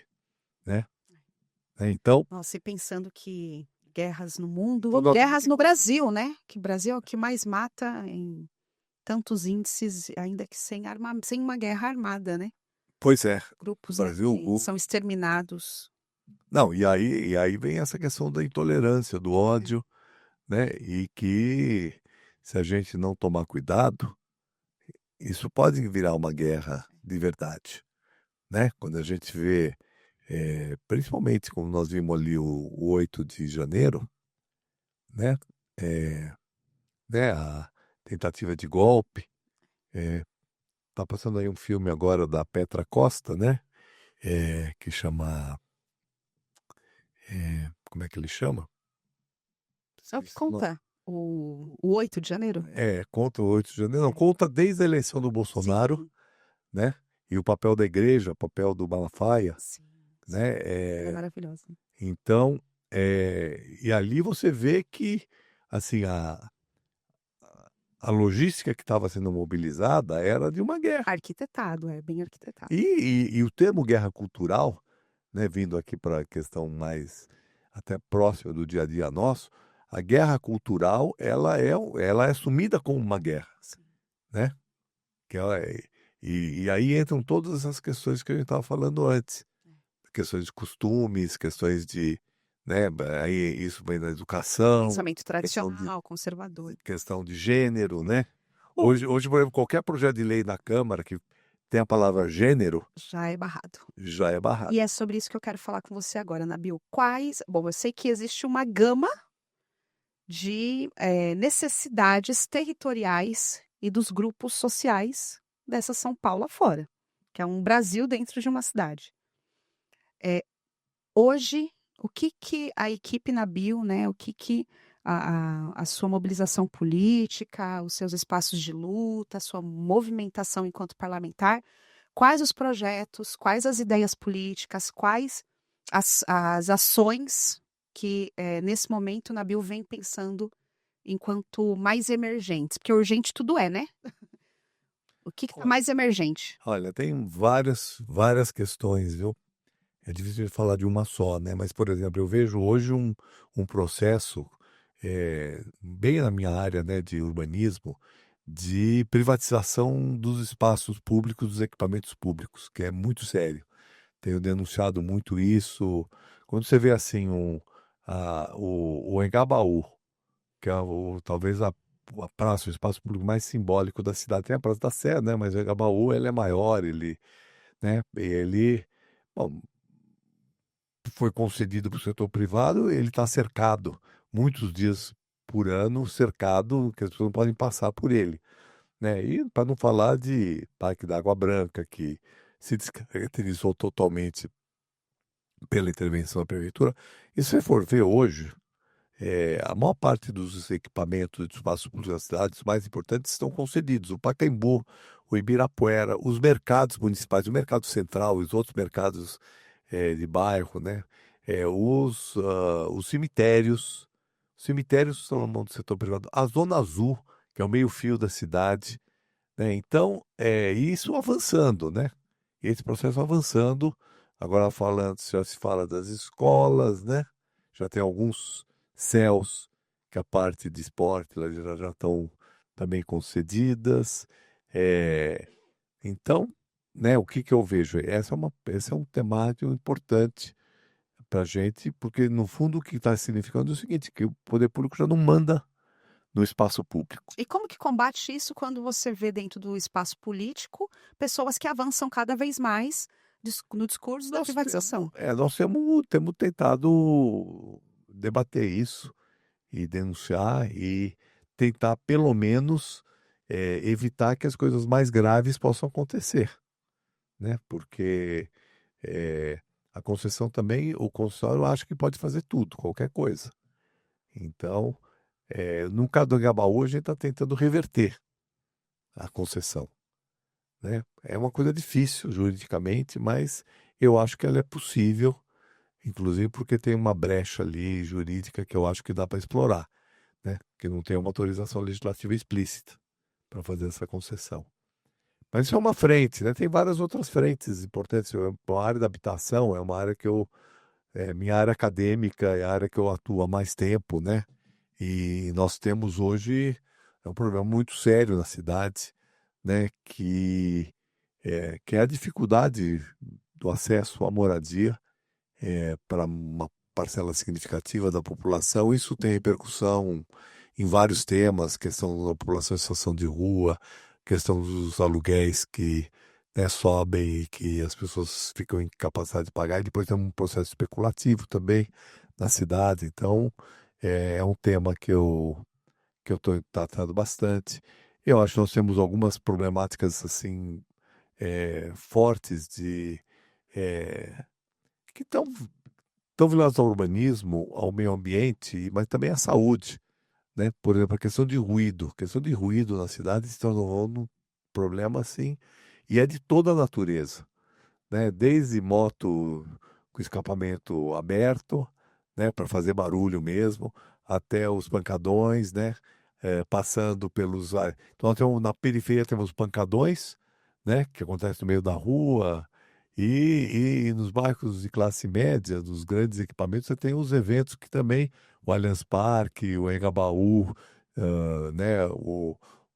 [SPEAKER 2] né? Então,
[SPEAKER 1] Nossa, e pensando que guerras no mundo,
[SPEAKER 2] então nós-
[SPEAKER 1] guerras no Brasil, né? Que o Brasil é o que mais mata em tantos índices, ainda que sem uma guerra armada, né?
[SPEAKER 2] pois é, o
[SPEAKER 1] Grupos
[SPEAKER 2] Brasil,
[SPEAKER 1] são exterminados.
[SPEAKER 2] não, e aí vem essa questão da intolerância, do ódio, né? E que se a gente não tomar cuidado, isso pode virar uma guerra de verdade, né? Quando a gente vê, principalmente como nós vimos ali o 8 de janeiro, né? É, né? A tentativa de golpe. Tá passando aí um filme agora da Petra Costa, né? Que chama. Como é que ele chama?
[SPEAKER 1] É o que
[SPEAKER 2] Esqueci o nome.
[SPEAKER 1] conta o 8 de janeiro?
[SPEAKER 2] Conta o 8 de janeiro. Não, conta desde a eleição do Bolsonaro,
[SPEAKER 1] Sim,
[SPEAKER 2] né? E o papel da igreja, o papel do Malafaia,
[SPEAKER 1] sim, sim.
[SPEAKER 2] né?
[SPEAKER 1] Ela é maravilhosa.
[SPEAKER 2] Então, e ali você vê que, assim, a logística que estava sendo mobilizada era de uma guerra.
[SPEAKER 1] Arquitetado, é bem arquitetado.
[SPEAKER 2] E o termo guerra cultural, né, vindo aqui para a questão mais até próxima do dia a dia nosso, a guerra cultural ela é assumida como uma guerra,
[SPEAKER 1] Sim.
[SPEAKER 2] né? Que ela e aí entram todas essas questões que a gente estava falando antes, questões de costumes, questões de, né, aí isso vem da educação,
[SPEAKER 1] Pensamento
[SPEAKER 2] questão de
[SPEAKER 1] tradicional, conservador.
[SPEAKER 2] questão de gênero, né? Hoje, por exemplo, qualquer projeto de lei na Câmara que tem a palavra gênero
[SPEAKER 1] Já é barrado.
[SPEAKER 2] já é barrado.
[SPEAKER 1] E é sobre isso que eu quero falar com você agora, Nabil. Bom, eu sei que existe uma gama de necessidades territoriais e dos grupos sociais dessa São Paulo afora, que é um Brasil dentro de uma cidade. Hoje, o que que a equipe Nabil, né, o que a sua mobilização política, os seus espaços de luta, a sua movimentação enquanto parlamentar, quais os projetos, quais as ideias políticas, quais as ações que nesse momento Nabil vem pensando enquanto mais emergentes? Porque urgente tudo é, né? O que está mais emergente?
[SPEAKER 2] Olha, tem várias questões, viu? É difícil de falar de uma só, né? Mas, por exemplo, eu vejo hoje um processo, bem na minha área, né, de urbanismo, de privatização dos espaços públicos, dos equipamentos públicos, que é muito sério. Tenho denunciado muito isso. Quando você vê assim o Engabaú, que é talvez a praça, o espaço público mais simbólico da cidade, tem a Praça da Sé, né? Mas o Engabaú ele é maior, né? Bom, foi concedido para o setor privado, ele está cercado muitos dias por ano, cercado, que as pessoas não podem passar por ele, né? E para não falar de Parque da Água Branca, que se descaracterizou totalmente pela intervenção da prefeitura. E se você for ver hoje, a maior parte dos equipamentos de espaços públicos das cidades mais importantes estão concedidos. O Pacaembu, o Ibirapuera, os mercados municipais, o Mercado Central, os outros mercados de bairro, né? Os cemitérios. Os cemitérios estão na mão do setor privado. A Zona Azul, que é o meio-fio da cidade, né? Então, isso avançando, né? Esse processo avançando Agora falando, já se fala das escolas, né? Já tem alguns CELs que a parte de esporte lá já estão também concedidas. É, então, né, o que que eu vejo? Esse é um temático importante para a gente, porque no fundo o que está significando é o seguinte, que o poder público já não manda no espaço público.
[SPEAKER 1] E como que combate isso quando você vê dentro do espaço político pessoas que avançam cada vez mais no discurso da privatização?
[SPEAKER 2] Nós temos tentado debater isso e denunciar e tentar, pelo menos, evitar que as coisas mais graves possam acontecer, né? Porque eh, a concessão também, o concessionário acha que pode fazer tudo, qualquer coisa. Então, no caso do Anhangabaú, a gente está tentando reverter a concessão, né? É uma coisa difícil juridicamente, mas eu acho que ela é possível, inclusive porque tem uma brecha ali jurídica que eu acho que dá para explorar, né? Que não tem uma autorização legislativa explícita para fazer essa concessão. Mas isso é uma frente, né? Tem várias outras frentes importantes. A área da habitação é uma área que minha área acadêmica é a área que eu atuo há mais tempo, né? E nós temos hoje um problema muito sério na cidade, né? Que é a dificuldade do acesso à moradia para uma parcela significativa da população. Isso tem repercussão em vários temas, questão da população em situação de rua, questão dos aluguéis que, né, sobem e que as pessoas ficam incapazitadas de pagar, e depois tem um processo especulativo também na cidade. Então, é um tema que eu estou tratando bastante. Eu acho que nós temos algumas problemáticas assim fortes eh, que estão vinculadas ao urbanismo, ao meio ambiente, mas também à saúde, né? Por exemplo, a questão de ruído. A questão de ruído na cidade se tornou um problema assim, e é de toda a natureza, né? Desde moto com escapamento aberto, né, para fazer barulho mesmo, até os pancadões, né, passando pelos. Então, na periferia temos pancadões, né, que acontece no meio da rua, e nos bairros de classe média, dos grandes equipamentos, você tem os eventos que também, o Allianz Parque, o Engabaú, né,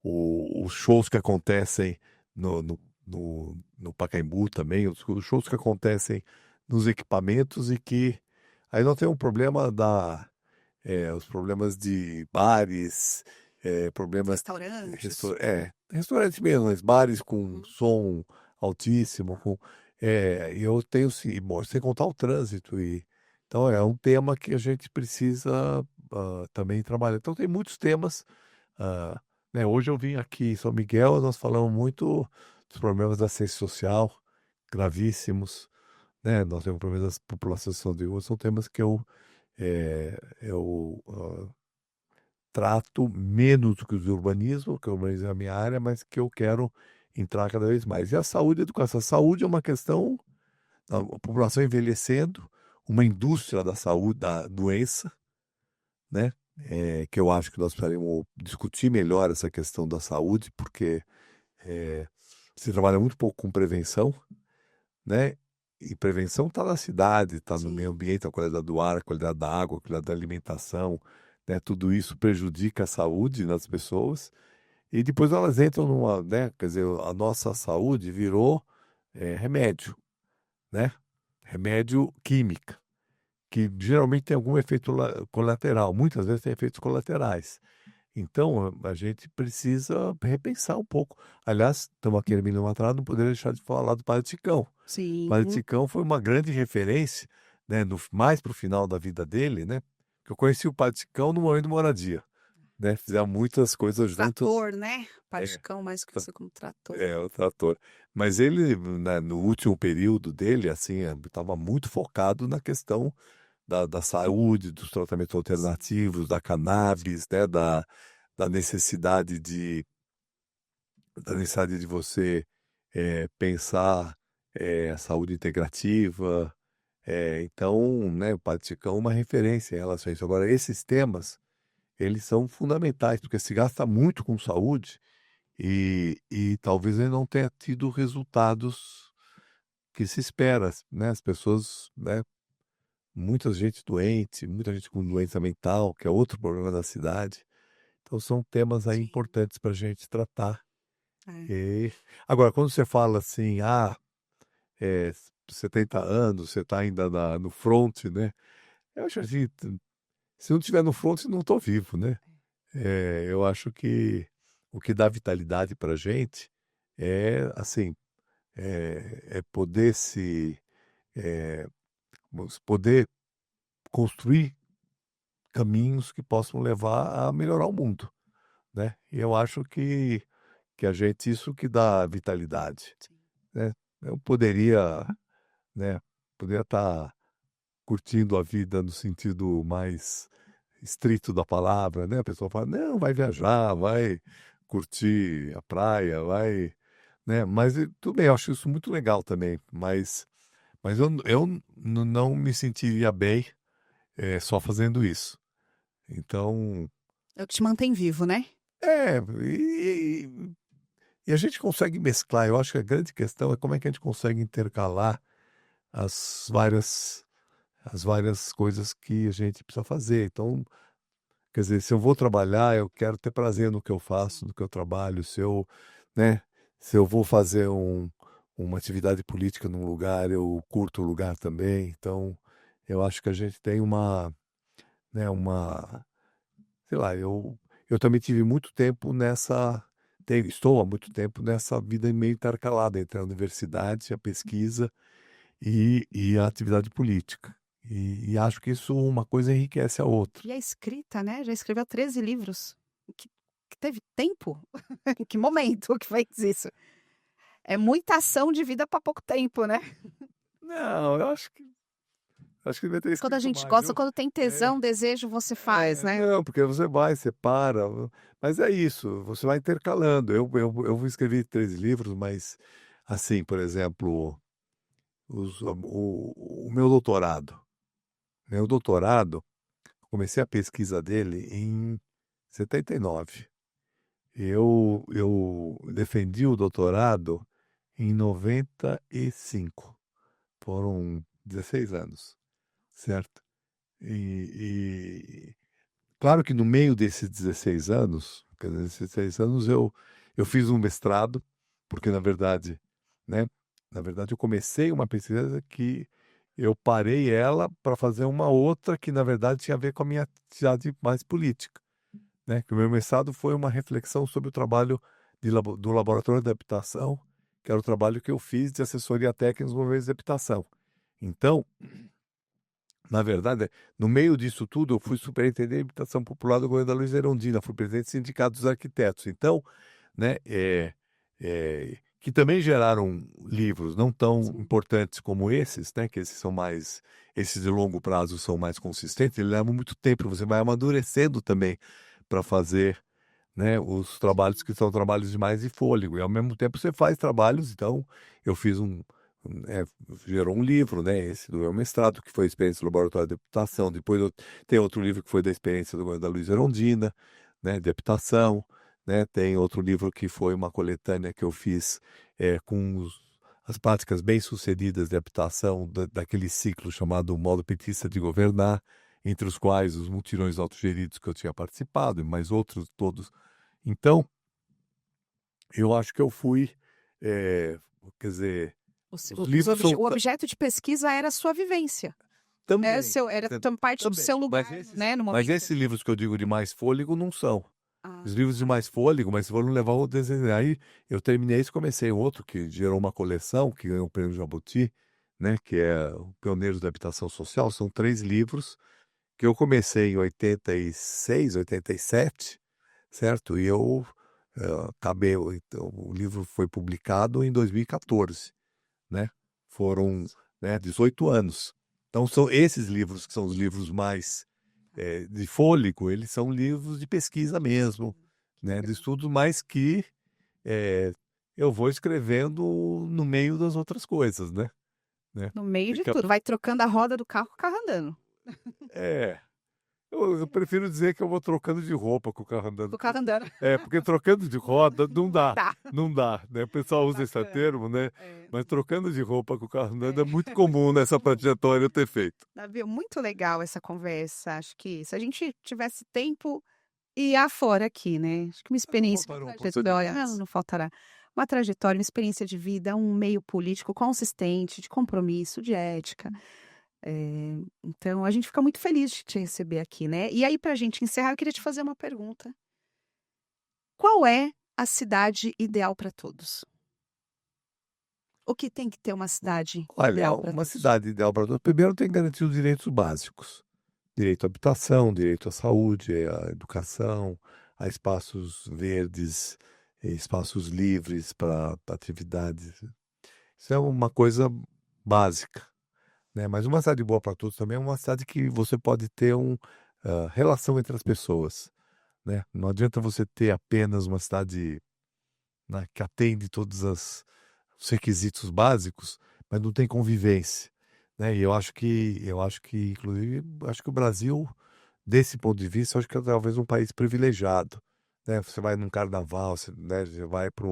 [SPEAKER 2] os shows que acontecem no Pacaembu também, os shows que acontecem nos equipamentos e que aí não tem um problema os problemas de bares, problemas
[SPEAKER 1] Restaurantes.
[SPEAKER 2] restaurantes mesmo, mas bares com
[SPEAKER 1] Uhum.
[SPEAKER 2] som altíssimo, e eu tenho sim, bom, sem contar o trânsito então é um tema que a gente precisa também trabalhar. Então tem muitos temas, ah, né? Hoje eu vim aqui em São Miguel, nós falamos muito dos problemas da ciência social, gravíssimos, né? Nós temos problemas da população de rua, são temas que eu trato menos do que os urbanismo, que o urbanismo é a minha área, mas que eu quero entrar cada vez mais. E a saúde e a educação. A saúde é uma questão da população envelhecendo, uma indústria da saúde, da doença, né? Que eu acho que nós precisaremos discutir melhor essa questão da saúde, porque se trabalha muito pouco com prevenção, né? E prevenção está na cidade, está no meio
[SPEAKER 1] Sim.
[SPEAKER 2] ambiente, a qualidade do ar, a qualidade da água, a qualidade da alimentação, né? Tudo isso prejudica a saúde das pessoas e depois elas entram numa, né? Quer dizer, a nossa saúde virou remédio, né? Remédio química, que geralmente tem algum efeito colateral, muitas vezes tem efeitos colaterais. Então, a gente precisa repensar um pouco. Aliás, estamos aqui no Mínimo Atrás, não poderia deixar de falar do Padre Ticão. O Padre
[SPEAKER 1] Sim.
[SPEAKER 2] Ticão foi uma grande referência, né, mais para o final da vida dele, né? Que eu conheci o Padre Ticão no momento de moradia, né? Fizemos muitas coisas juntos.
[SPEAKER 1] Trator, né?
[SPEAKER 2] É,
[SPEAKER 1] Paticão mais conhecido como trator.
[SPEAKER 2] o trator. Mas ele, né, no último período dele, assim, estava muito focado na questão da saúde, dos tratamentos
[SPEAKER 1] Sim.
[SPEAKER 2] alternativos, da cannabis, né, da necessidade de você pensar a saúde integrativa. Então, né, o Padre Chicão é uma referência em relação a isso. Agora, esses temas, eles são fundamentais, porque se gasta muito com saúde e talvez ele não tenha tido resultados que se espera, né? As pessoas, né? Muita gente doente, muita gente com doença mental, que é outro problema da cidade. Então são temas aí
[SPEAKER 1] Sim.
[SPEAKER 2] importantes para a gente tratar.
[SPEAKER 1] É.
[SPEAKER 2] E agora, quando você fala assim, 70 anos, você está ainda no front, né? Eu acho assim, se não estiver no front, não estou vivo, né? Eu acho que o que dá vitalidade para a gente é, assim, é poder é, poder construir caminhos que possam levar a melhorar o mundo, né? E eu acho que a gente, isso que dá vitalidade,
[SPEAKER 1] Sim.
[SPEAKER 2] né? Eu poderia, né, poderia estar curtindo a vida no sentido mais estrito da palavra, né? A pessoa fala, não, vai viajar, vai curtir a praia, vai, né? Mas tudo bem, eu acho isso muito legal também, mas eu não me sentiria bem só fazendo isso. Então,
[SPEAKER 1] É o que te mantém vivo, né?
[SPEAKER 2] é, e a gente consegue mesclar. Eu acho que a grande questão é como é que a gente consegue intercalar as várias coisas que a gente precisa fazer. Então, quer dizer, se eu vou trabalhar, eu quero ter prazer no que eu faço, no que eu trabalho. Né, se eu vou fazer uma atividade política num lugar, eu curto o lugar também. Então, eu acho que a gente tem né, sei lá, eu também tive muito tempo estou há muito tempo nessa vida meio intercalada entre a universidade, a pesquisa e a atividade política. E acho que isso uma coisa enriquece a outra.
[SPEAKER 1] E a escrita, né? Já escreveu 13 livros. Que, que teve tempo? Em que momento que fez isso? É muita ação de vida para pouco tempo, né?
[SPEAKER 2] Não, acho que devia ter
[SPEAKER 1] Quando a
[SPEAKER 2] escrito
[SPEAKER 1] gente
[SPEAKER 2] mais,
[SPEAKER 1] gosta,
[SPEAKER 2] viu?
[SPEAKER 1] quando tem
[SPEAKER 2] É,
[SPEAKER 1] tesão, desejo, você faz, né?
[SPEAKER 2] não, porque você vai, você para, mas é isso, você vai intercalando. Eu escrevi 13 livros, mas assim, por exemplo, o meu doutorado. Meu doutorado, comecei a pesquisa dele em 79. Eu defendi o doutorado em 95. Foram 16 anos, certo? E claro que no meio desses 16 anos, quer dizer, 16 anos eu fiz um mestrado, porque né, na verdade eu comecei uma pesquisa que eu parei ela para fazer uma outra que na verdade tinha a ver com a minha atividade mais política, né? Que o meu mestrado foi uma reflexão sobre o trabalho do Laboratório de Habitação, que era o trabalho que eu fiz de assessoria técnica nos movimentos de habitação. Então, na verdade, no meio disso tudo, eu fui superintendente de habitação popular do governo da Luiza Erundina, fui presidente do Sindicato dos Arquitetos. Então, né, que também geraram livros não tão
[SPEAKER 1] Sim.
[SPEAKER 2] importantes como esses, né, que esses de longo prazo são mais consistentes, eles levam muito tempo, você vai amadurecendo também para fazer, né, os trabalhos que são trabalhos de mais de fôlego, e ao mesmo tempo você faz trabalhos, então eu fiz é, gerou um livro, né, esse do meu mestrado, que foi a experiência do Laboratório de Habitação, depois tem outro livro que foi da experiência do governo da Luiza Erundina, né, de habitação, né, tem outro livro que foi uma coletânea que eu fiz com as práticas bem-sucedidas de habitação daquele ciclo chamado Modo Petista de Governar, entre os quais os mutirões autogeridos que eu tinha participado, e mais outros todos. Então, eu acho que eu fui, quer dizer, os livros são
[SPEAKER 1] O objeto de pesquisa era a sua vivência.
[SPEAKER 2] também,
[SPEAKER 1] Era parte do
[SPEAKER 2] também,
[SPEAKER 1] seu lugar, né? No
[SPEAKER 2] mas
[SPEAKER 1] momento.
[SPEAKER 2] esses livros que eu digo de mais fôlego não são.
[SPEAKER 1] Ah,
[SPEAKER 2] Os livros de mais fôlego, mas foram levar o desenho. Aí eu terminei isso, comecei outro que gerou uma coleção, que ganhou o prêmio Jabuti, né, que é o Pioneiros da Habitação Social. São 3 livros que eu comecei em 86, 87, certo? E eu acabei, então, o livro foi publicado em 2014, né? Foram, né, 18 anos. Então são esses livros que são os livros mais de fôlego, eles são livros de pesquisa mesmo, né? De estudo, mas que é, eu vou escrevendo no meio das outras coisas, né?
[SPEAKER 1] no meio de
[SPEAKER 2] Porque,
[SPEAKER 1] tudo. Vai trocando a roda do carro, o carro andando.
[SPEAKER 2] é, Eu prefiro dizer que eu vou trocando de roupa com o carro andando.
[SPEAKER 1] O carro andando.
[SPEAKER 2] Porque trocando de roda não dá,
[SPEAKER 1] Tá.
[SPEAKER 2] não dá, né? O pessoal usa esse
[SPEAKER 1] Bacana.
[SPEAKER 2] termo, né?
[SPEAKER 1] É.
[SPEAKER 2] Mas trocando de roupa com o carro andando é muito comum nessa trajetória eu ter feito.
[SPEAKER 1] Davi, muito legal essa conversa. Acho que se a gente tivesse tempo, ia afora aqui, né? Acho que uma experiência, uma
[SPEAKER 2] faltaram
[SPEAKER 1] trajetória,
[SPEAKER 2] oportunidades.
[SPEAKER 1] não faltará. Uma trajetória, uma experiência de vida, um meio político consistente, de compromisso, de ética. Então, a gente fica muito feliz de te receber aqui, né? E aí, para a gente encerrar, eu queria te fazer uma pergunta. Qual é a cidade ideal para todos? O que tem que ter uma cidade
[SPEAKER 2] Olha,
[SPEAKER 1] ideal para
[SPEAKER 2] uma
[SPEAKER 1] todos?
[SPEAKER 2] cidade ideal para todos, primeiro tem que garantir os direitos básicos. Direito à habitação, direito à saúde, à educação, a espaços verdes, espaços livres para atividades. Isso é uma coisa básica, né? Mas uma cidade boa para todos também é uma cidade que você pode ter relação entre as pessoas, né? Não adianta você ter apenas uma cidade, né, que atende todos os requisitos básicos, mas não tem convivência, né? E eu acho que inclusive, acho que o Brasil, desse ponto de vista, eu acho que é talvez um país privilegiado, né? Você vai num carnaval, você vai para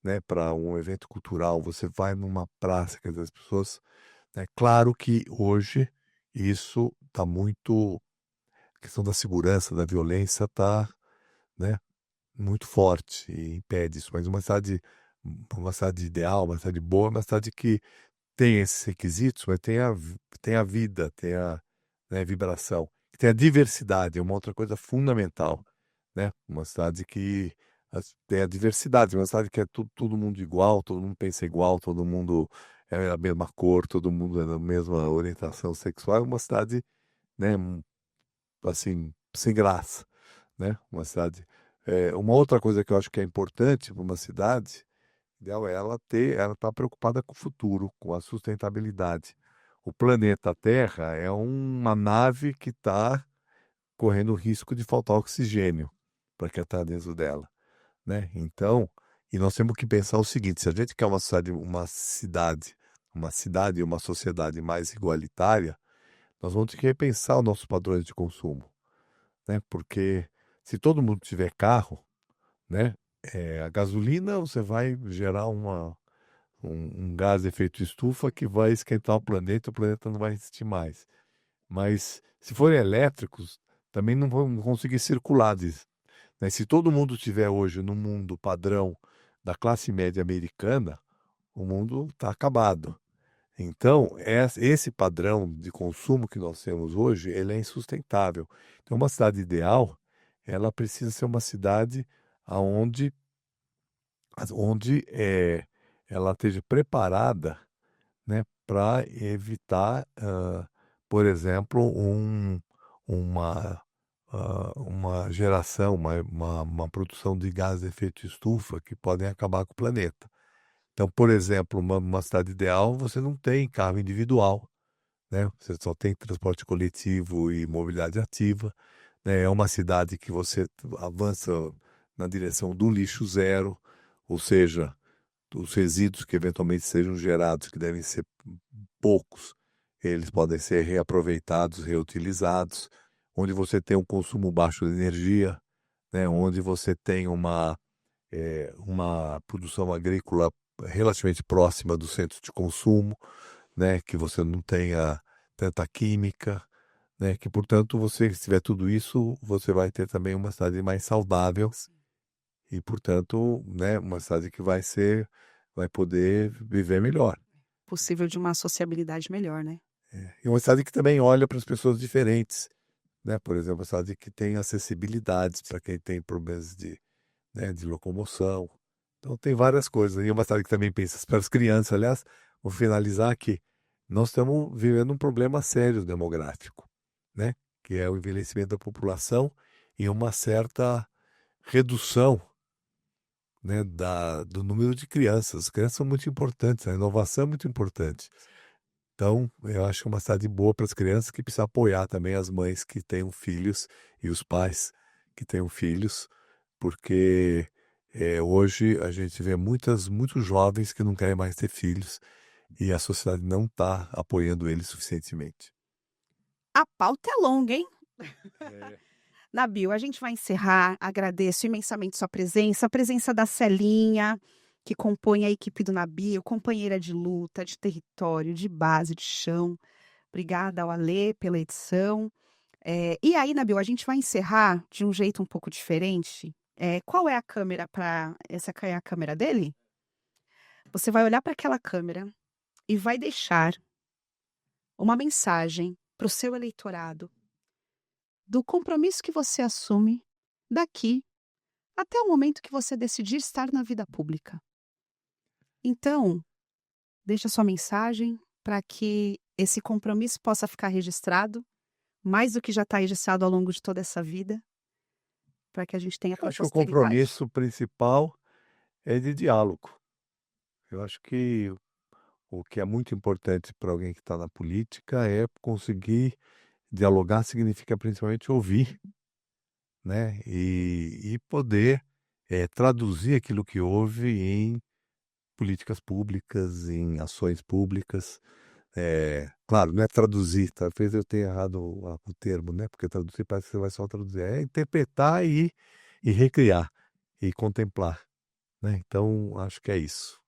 [SPEAKER 2] né, para um evento cultural, você vai numa praça, quer dizer, as pessoas, né? Claro que hoje isso está muito, a questão da segurança, da violência está, né, muito forte e impede isso, mas uma cidade ideal, uma cidade boa, uma cidade que tem esses requisitos, mas tem a vida, tem a, né, vibração, tem a diversidade, é uma outra coisa fundamental, né? Uma cidade que tem a diversidade, uma cidade que é todo mundo igual, todo mundo pensa igual, todo mundo é a mesma cor, todo mundo é da mesma orientação sexual, é uma cidade, né, assim, sem graça, né? Uma cidade. Uma outra coisa que eu acho que é importante para uma cidade ideal é ela estar preocupada com o futuro, com a sustentabilidade. O planeta Terra é uma nave que está correndo o risco de faltar oxigênio para quem está dentro dela, né? Então, e nós temos que pensar o seguinte: se a gente quer uma cidade e uma sociedade mais igualitária, nós vamos ter que repensar os nossos padrões de consumo, né? Porque se todo mundo tiver carro, né? A gasolina você vai gerar um gás de efeito estufa que vai esquentar o planeta não vai existir mais. Mas se forem elétricos, também não vão conseguir circular, né? Se todo mundo tiver hoje no mundo padrão da classe média americana, o mundo está acabado. Então, esse padrão de consumo que nós temos hoje, ele é insustentável. Então, uma cidade ideal, ela precisa ser uma cidade aonde ela esteja preparada, né, para evitar, por exemplo, uma, uma geração, uma produção de gases de efeito estufa que podem acabar com o planeta. Então, por exemplo, uma cidade ideal, você não tem carro individual, né? Você só tem transporte coletivo e mobilidade ativa, né? É uma cidade que você avança na direção do lixo zero, ou seja, os resíduos que eventualmente sejam gerados, que devem ser poucos, eles podem ser reaproveitados, reutilizados, onde você tem um consumo baixo de energia, né? Onde você tem uma produção agrícola relativamente próxima do centro de consumo, né? Que você não tenha tanta química, né? Que, portanto, você, se tiver tudo isso, você vai ter também uma cidade mais saudável e, portanto, né? Uma cidade que vai poder viver melhor.
[SPEAKER 1] Possível de uma sociabilidade melhor, né?
[SPEAKER 2] E uma cidade que também olha para as pessoas diferentes, né? Por exemplo, uma cidade que tem acessibilidades para quem tem problemas né, de locomoção. Então tem várias coisas. E uma cidade que também pensa para as crianças. Aliás, vou finalizar aqui. Nós estamos vivendo um problema sério demográfico, né? Que é o envelhecimento da população e uma certa redução, né, do número de crianças. As crianças são muito importantes, a inovação é muito importante. Então, eu acho que é uma cidade boa para as crianças que precisa apoiar também as mães que tenham filhos e os pais que tenham filhos, porque hoje a gente vê muitos jovens que não querem mais ter filhos e a sociedade não está apoiando eles suficientemente.
[SPEAKER 1] A pauta é longa, hein?
[SPEAKER 2] É,
[SPEAKER 1] Nabil, a gente vai encerrar. Agradeço imensamente sua presença, a presença da Celinha, que compõe a equipe do Nabil, companheira de luta, de território, de base, de chão. Obrigada ao Alê pela edição. E aí, Nabil, a gente vai encerrar de um jeito um pouco diferente. Qual é a câmera para. Essa é a câmera dele? Você vai olhar para aquela câmera e vai deixar uma mensagem para o seu eleitorado do compromisso que você assume daqui até o momento que você decidir estar na vida pública. Então, deixa sua mensagem para que esse compromisso possa ficar registrado, mais do que já está registrado ao longo de toda essa vida, para que a gente tenha
[SPEAKER 2] eu
[SPEAKER 1] para a
[SPEAKER 2] acho que o
[SPEAKER 1] posteridade.
[SPEAKER 2] compromisso principal é de diálogo. Eu acho que o que é muito importante para alguém que está na política é conseguir dialogar, significa principalmente ouvir, né? E poder traduzir aquilo que ouve em políticas públicas, em ações públicas. Claro, não é traduzir, talvez eu tenha errado o termo, né? Porque traduzir parece que você vai só traduzir. É interpretar e recriar, e contemplar, né? Então, acho que é isso.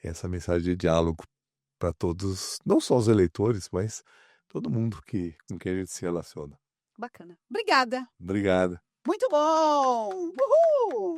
[SPEAKER 2] Essa mensagem de diálogo para todos, não só os eleitores, mas todo mundo com quem a gente se relaciona.
[SPEAKER 1] Bacana. Obrigada.
[SPEAKER 2] Obrigado.
[SPEAKER 1] Muito bom! Uhul!